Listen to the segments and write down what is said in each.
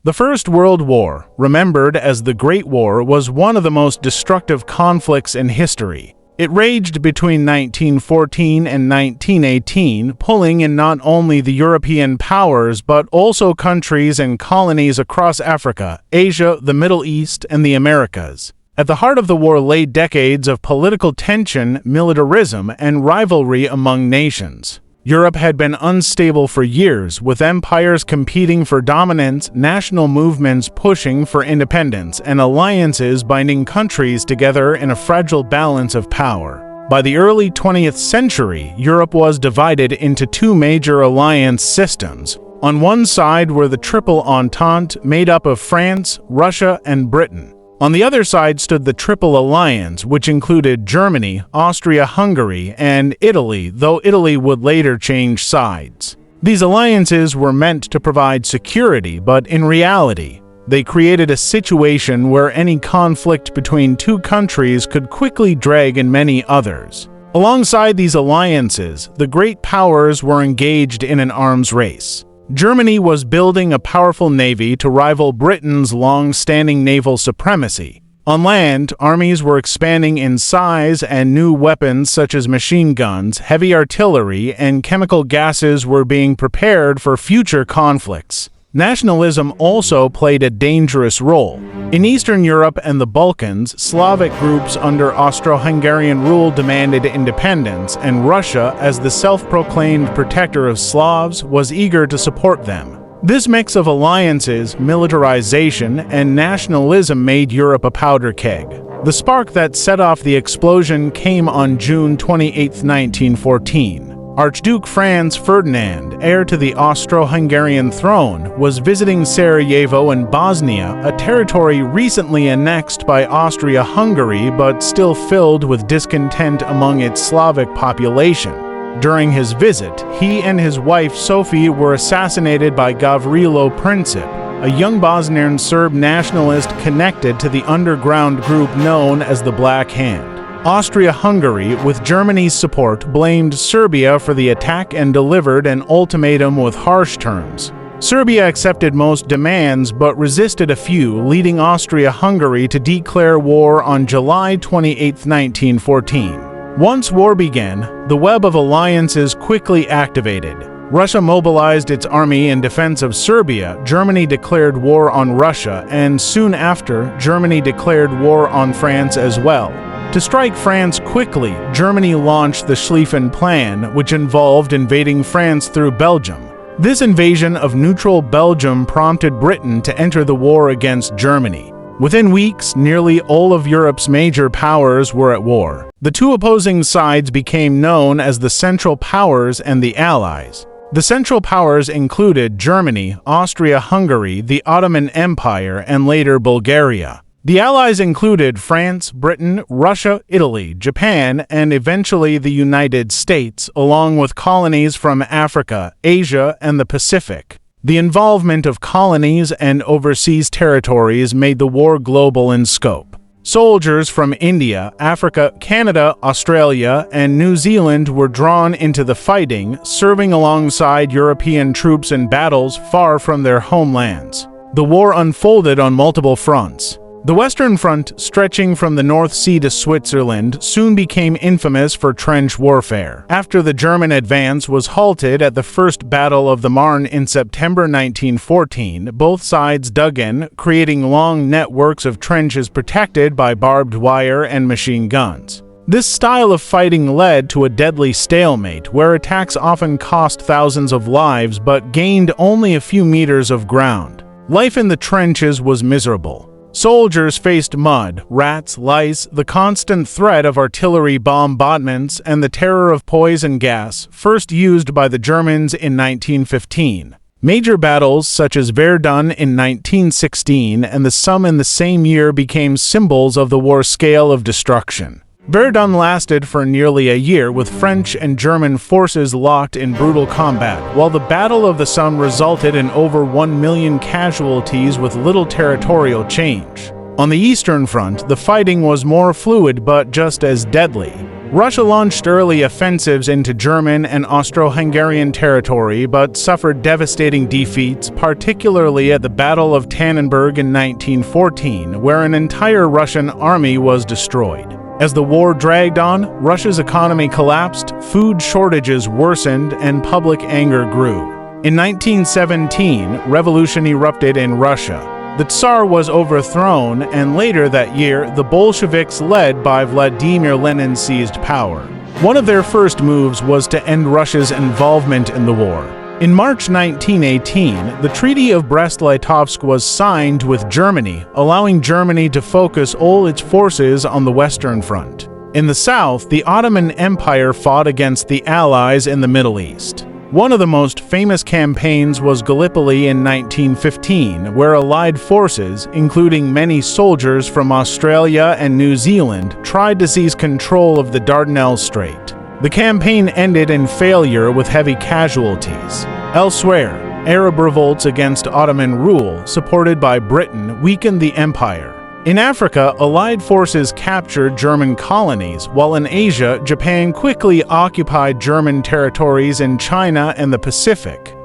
The First World War, remembered as the Great War, was one of the most destructive conflicts in history. It raged between 1914 and 1918, pulling in not only the European powers but also countries and colonies across Africa, Asia, the Middle East, and the Americas. At the heart of the war lay decades of political tension, militarism, and rivalry among nations. Europe had been unstable for years, with empires competing for dominance, national movements pushing for independence, and alliances binding countries together in a fragile balance of power. By the early 20th century, Europe was divided into two major alliance systems. On one side were the Triple Entente, made up of France, Russia, and Britain. On the other side stood the Triple Alliance, which included Germany, Austria-Hungary, and Italy, though Italy would later change sides. These alliances were meant to provide security, but in reality, they created a situation where any conflict between two countries could quickly drag in many others. Alongside these alliances, the great powers were engaged in an arms race. Germany was building a powerful navy to rival Britain's long-standing naval supremacy. On land, armies were expanding in size, and new weapons such as machine guns, heavy artillery, and chemical gases were being prepared for future conflicts. Nationalism also played a dangerous role. In Eastern Europe and the Balkans, Slavic groups under Austro-Hungarian rule demanded independence, and Russia, as the self-proclaimed protector of Slavs, was eager to support them. This mix of alliances, militarization, and nationalism made Europe a powder keg. The spark that set off the explosion came on June 28, 1914. Archduke Franz Ferdinand, heir to the Austro-Hungarian throne, was visiting Sarajevo in Bosnia, a territory recently annexed by Austria-Hungary but still filled with discontent among its Slavic population. During his visit, he and his wife Sophie were assassinated by Gavrilo Princip, a young Bosnian Serb nationalist connected to the underground group known as the Black Hand. Austria-Hungary, with Germany's support, blamed Serbia for the attack and delivered an ultimatum with harsh terms. Serbia accepted most demands but resisted a few, leading Austria-Hungary to declare war on July 28, 1914. Once war began, the web of alliances quickly activated. Russia mobilized its army in defense of Serbia, Germany declared war on Russia, and soon after, Germany declared war on France as well. To strike France quickly, Germany launched the Schlieffen Plan, which involved invading France through Belgium. This invasion of neutral Belgium prompted Britain to enter the war against Germany. Within weeks, nearly all of Europe's major powers were at war. The two opposing sides became known as the Central Powers and the Allies. The Central Powers included Germany, Austria-Hungary, the Ottoman Empire, and later Bulgaria. The Allies included France, Britain, Russia, Italy, Japan, and eventually the United States, along with colonies from Africa, Asia, and the Pacific. The involvement of colonies and overseas territories made the war global in scope. Soldiers from India, Africa, Canada, Australia, and New Zealand were drawn into the fighting, serving alongside European troops in battles far from their homelands. The war unfolded on multiple fronts. The Western Front, stretching from the North Sea to Switzerland, soon became infamous for trench warfare. After the German advance was halted at the First Battle of the Marne in September 1914, both sides dug in, creating long networks of trenches protected by barbed wire and machine guns. This style of fighting led to a deadly stalemate, where attacks often cost thousands of lives but gained only a few meters of ground. Life in the trenches was miserable. Soldiers faced mud, rats, lice, the constant threat of artillery bombardments, and the terror of poison gas, first used by the Germans in 1915. Major battles such as Verdun in 1916 and the Somme in the same year became symbols of the war's scale of destruction. Verdun lasted for nearly a year, with French and German forces locked in brutal combat, while the Battle of the Somme resulted in over 1 million casualties with little territorial change. On the Eastern Front, the fighting was more fluid but just as deadly. Russia launched early offensives into German and Austro-Hungarian territory but suffered devastating defeats, particularly at the Battle of Tannenberg in 1914, where an entire Russian army was destroyed. As the war dragged on, Russia's economy collapsed, food shortages worsened, and public anger grew. In 1917, revolution erupted in Russia. The Tsar was overthrown, and later that year, the Bolsheviks led by Vladimir Lenin seized power. One of their first moves was to end Russia's involvement in the war. In March 1918, the Treaty of Brest-Litovsk was signed with Germany, allowing Germany to focus all its forces on the Western Front. In the south, the Ottoman Empire fought against the Allies in the Middle East. One of the most famous campaigns was Gallipoli in 1915, where Allied forces, including many soldiers from Australia and New Zealand, tried to seize control of the Dardanelles Strait. The campaign ended in failure with heavy casualties. Elsewhere, Arab revolts against Ottoman rule, supported by Britain, weakened the empire. In Africa, Allied forces captured German colonies, while in Asia, Japan quickly occupied German territories in China and the Pacific.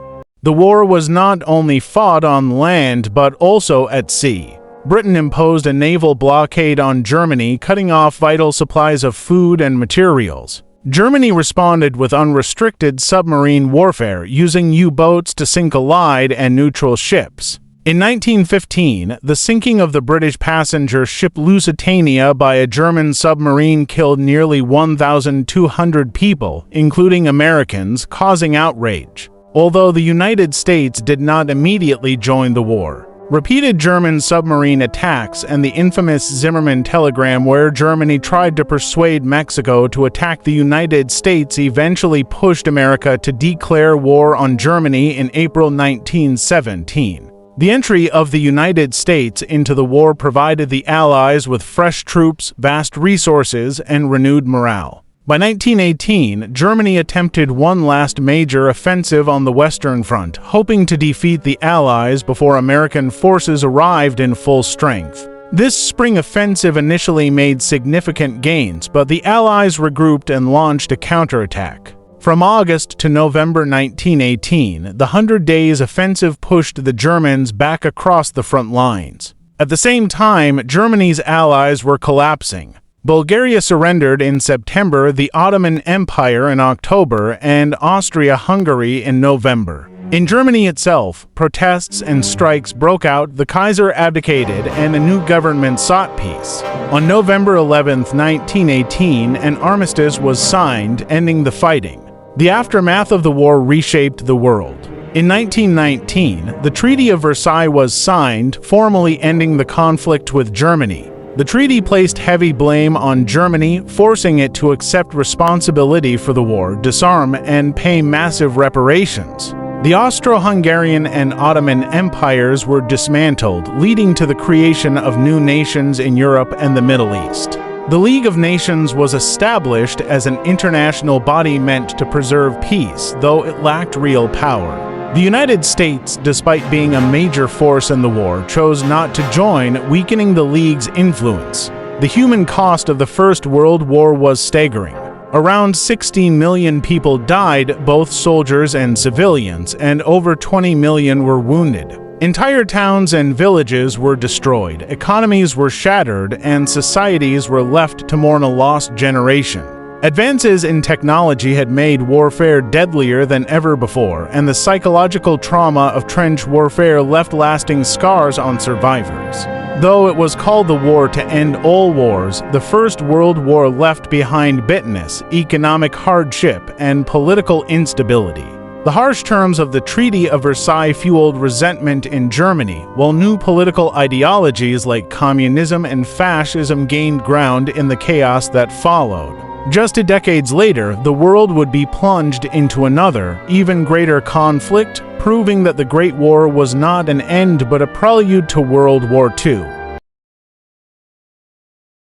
The war was not only fought on land but also at sea. Britain imposed a naval blockade on Germany, cutting off vital supplies of food and materials. Germany responded with unrestricted submarine warfare, using U-boats to sink Allied and neutral ships. In 1915, the sinking of the British passenger ship Lusitania by a German submarine killed nearly 1,200 people, including Americans, causing outrage. Although the United States did not immediately join the war. Repeated German submarine attacks and the infamous Zimmermann telegram where Germany tried to persuade Mexico to attack the United States eventually pushed America to declare war on Germany in April 1917. The entry of the United States into the war provided the Allies with fresh troops, vast resources, and renewed morale. By 1918, Germany attempted one last major offensive on the Western Front, hoping to defeat the Allies before American forces arrived in full strength. This spring offensive initially made significant gains, but the Allies regrouped and launched a counterattack. From August to November 1918, the 100 Days offensive pushed the Germans back across the front lines. At the same time, Germany's allies were collapsing. Bulgaria surrendered in September, the Ottoman Empire in October, and Austria-Hungary in November. In Germany itself, protests and strikes broke out, the Kaiser abdicated, and a new government sought peace. On November 11, 1918, an armistice was signed, ending the fighting. The aftermath of the war reshaped the world. In 1919, the Treaty of Versailles was signed, formally ending the conflict with Germany. The treaty placed heavy blame on Germany, forcing it to accept responsibility for the war, disarm, and pay massive reparations. The Austro-Hungarian and Ottoman empires were dismantled, leading to the creation of new nations in Europe and the Middle East. The League of Nations was established as an international body meant to preserve peace, though it lacked real power. The United States, despite being a major force in the war, chose not to join, weakening the League's influence. The human cost of the First World War was staggering. Around 16 million people died, both soldiers and civilians, and over 20 million were wounded. Entire towns and villages were destroyed, economies were shattered, and societies were left to mourn a lost generation. Advances in technology had made warfare deadlier than ever before, and the psychological trauma of trench warfare left lasting scars on survivors. Though it was called the war to end all wars, the First World War left behind bitterness, economic hardship, and political instability. The harsh terms of the Treaty of Versailles fueled resentment in Germany, while new political ideologies like communism and fascism gained ground in the chaos that followed. Just 2 decades later, the world would be plunged into another, even greater conflict, proving that the Great War was not an end but a prelude to World War II.